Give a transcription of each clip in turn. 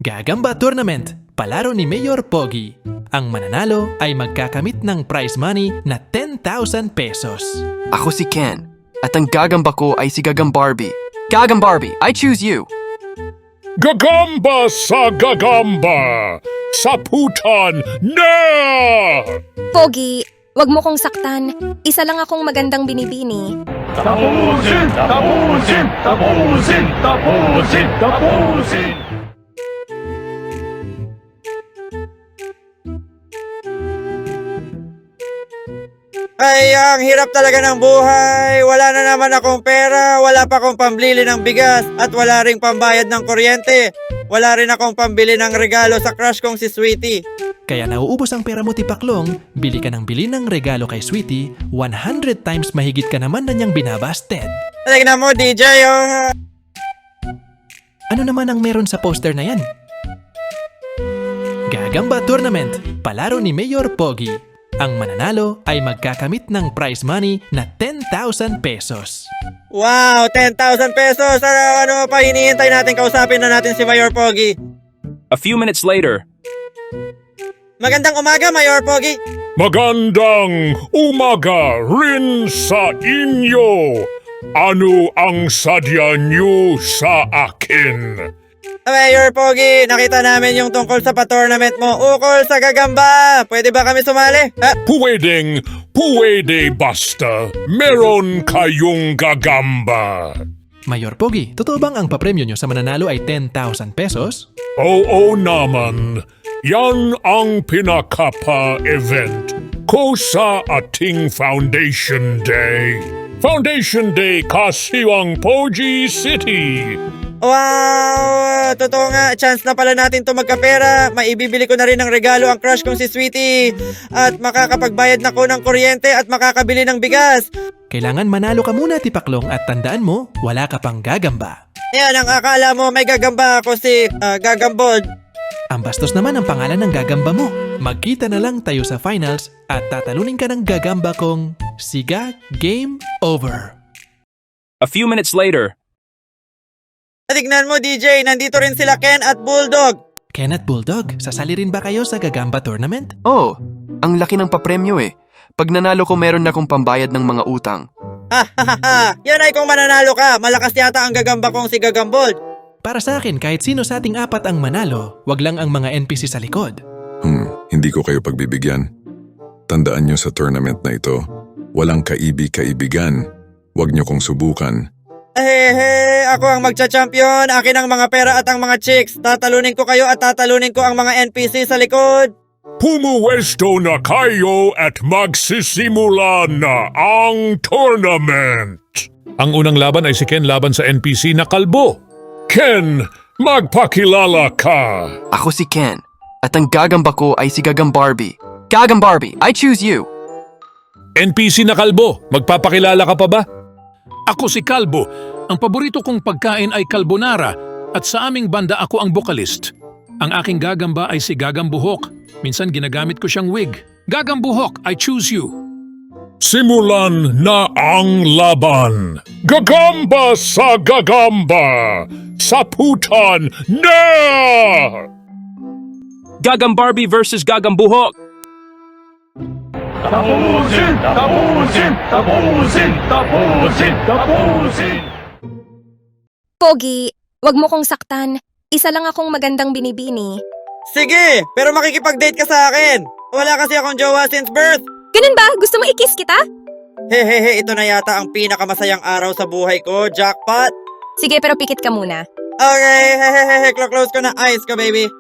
Gagamba Tournament, palaro ni Mayor Pogi. Ang mananalo ay magkakamit ng prize money na 10,000 pesos. Ako si Ken, at ang gagamba ko ay si Gagambarbie. Gagambarbie, I choose you! Gagamba sa gagamba! Saputan na! Pogi, wag mo kong saktan. Isa lang akong magandang binibini. Tapusin! Tapusin! Tapusin! Tapusin! Tapusin! Ay, ang hirap talaga ng buhay. Wala na naman akong pera, wala pa akong pambili ng bigas, at wala ring pambayad ng kuryente. Wala rin akong pambili ng regalo sa crush kong si Sweetie. Kaya nauubos ang pera mo, Tipaklong, bili ka ng bili ng regalo kay Sweetie, 100 times mahigit ka naman na niyang binabasted. Tignan mo, DJ, oh. Ano naman ang meron sa poster na yan? Gagamba Tournament, palaro ni Mayor Pogi. Ang mananalo ay magkakamit ng prize money na 10,000 pesos. Wow, 10,000 pesos. Ano pa hinihintay natin? Kausapin na natin si Mayor Pogi. A few minutes later, Magandang umaga, Mayor Pogi. Magandang umaga rin sa inyo! Ano ang sadya niyo sa akin? Mayor Pogi, nakita namin yung tungkol sa pa-tournament mo. Ukol sa gagamba. Pwede ba kami sumali? Pwede basta meron kayong gagamba. Mayor Pogi, totoo bang ang papremyo nyo sa mananalo ay 10,000 pesos? Oo naman, yan ang pinaka-pa-event ko sa ating Foundation Day. Foundation Day Kasiwang Pogi City. Wow! Totoo nga, chance na pala natin to magkapera. Maibibili ko na rin ng regalo ang crush kong si Sweetie. At makakapagbayad na ko ng kuryente at makakabili ng bigas. Kailangan manalo ka muna, Tipaklong, at tandaan mo, wala ka pang gagamba. Yan, ang akala mo may gagamba ako si Gagambold. Ang bastos naman ang pangalan ng gagamba mo. Magkita na lang tayo sa finals at tatalunin ka ng gagamba kong Siga Game Over. a few minutes later, Tignan mo, DJ, nandito rin sila Ken at Bulldog. Ken at Bulldog, sasali rin ba kayo sa Gagamba Tournament? Oh, ang laki ng papremyo eh. Pag nanalo ko meron na akong pambayad ng mga utang. Yan ay kung mananalo ka. Malakas yata ang gagamba kong si Gagambold. Para sa akin, kahit sino sa ating apat ang manalo, wag lang ang mga NPC sa likod. Hindi ko kayo pagbibigyan. Tandaan nyo sa tournament na ito, walang kaibig-kaibigan. Huwag nyo kong subukan. Ako ang magcha-champion. Akin ang mga pera at ang mga chicks. Tatalunin ko kayo at tatalunin ko ang mga NPC sa likod. Pumuwesto na kayo at magsisimula na ang tournament. Ang unang laban ay si Ken laban sa NPC na kalbo. Ken, magpakilala ka. Ako si Ken, at ang gagamba ko ay si Gagambarbie. Gagambarbie, I choose you! NPC na kalbo, magpapakilala ka pa ba? Ako si Kalbo. Ang paborito kong pagkain ay carbonara at sa aming banda ako ang vocalist. Ang aking gagamba ay si Gagambuhok. Minsan ginagamit ko siyang wig. Gagambuhok, I choose you. Simulan na ang laban. Gagamba sa gagamba. Saputan na! Gagambarbie versus Gagambuhok. Tapusin! Tapusin! Tapusin! Tapusin! Tapusin! Pogi, wag mo kong saktan. Isa lang akong magandang binibini. Sige, pero makikipag-date ka sa akin. Wala kasi akong jowa since birth. Ganun ba? Gusto mo i-kiss kita? Hehehe, ito na yata ang pinakamasayang araw sa buhay ko. Jackpot! Sige, pero pikit ka muna. Okay, hehehe, close ko na eyes ko, baby.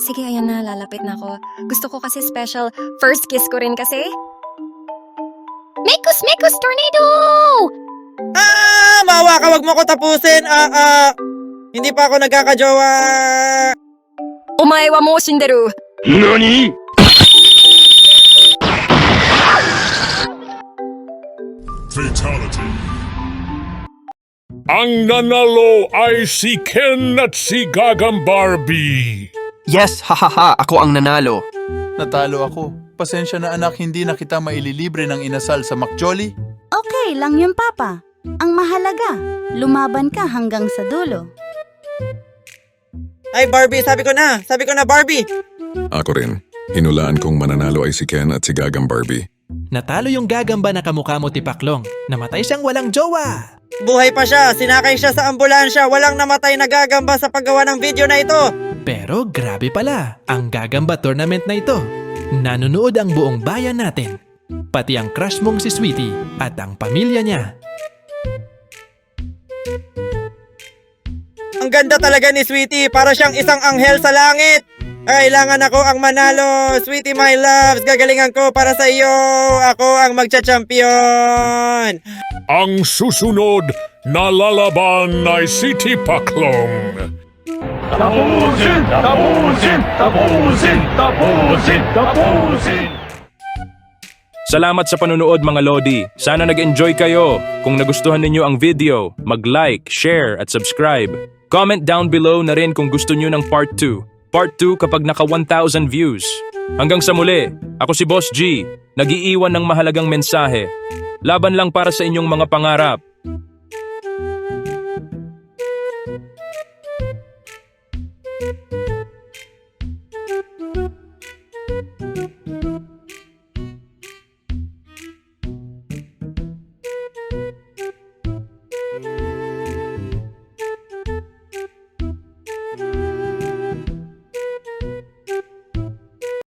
Sige, ayan na, lalapit na ako. Gusto ko kasi special. First kiss ko rin kasi. Mekus, mekus, tornado! Mawa ka, wag mo ko tapusin. Hindi pa ako nagkakajowa. Omae wa mou shinderu. Nani? Fatality. Ang nanalo ay si Ken at si Gagambarbie. Yes, hahaha, ako ang nanalo. Natalo ako. Pasensya na anak, hindi na kita maililibre ng inasal sa Makjolly. Okay lang yun, Papa. Ang mahalaga, lumaban ka hanggang sa dulo. Ay Barbie, sabi ko na Barbie. Ako rin. Hinulaan kong mananalo ay si Ken at si Gagang Barbie. Natalo yung gagamba na kamukha mo, Tipaklong. Namatay siyang walang jowa. Buhay pa siya, sinakay siya sa ambulansya, walang namatay na gagamba sa paggawa ng video na ito. Pero grabe pala, ang gagamba tournament na ito. Nanonood ang buong bayan natin. Pati ang crush mong si Sweetie at ang pamilya niya. Ang ganda talaga ni Sweetie, para siyang isang anghel sa langit. Kailangan ako ang manalo, Sweetie my loves, gagalingan ko para sa iyo. Ako ang magcha-champion. Ang susunod na lalaban ay si Tipaklong. Salamat sa panonood mga Lodi. Sana nag-enjoy kayo. Kung nagustuhan ninyo ang video, mag-like, share at subscribe. Comment down below na rin kung gusto nyo ng part 2. Part 2 kapag naka 1,000 views. Hanggang sa muli, ako si Boss G, nag-iiwan ng mahalagang mensahe. Laban lang para sa inyong mga pangarap.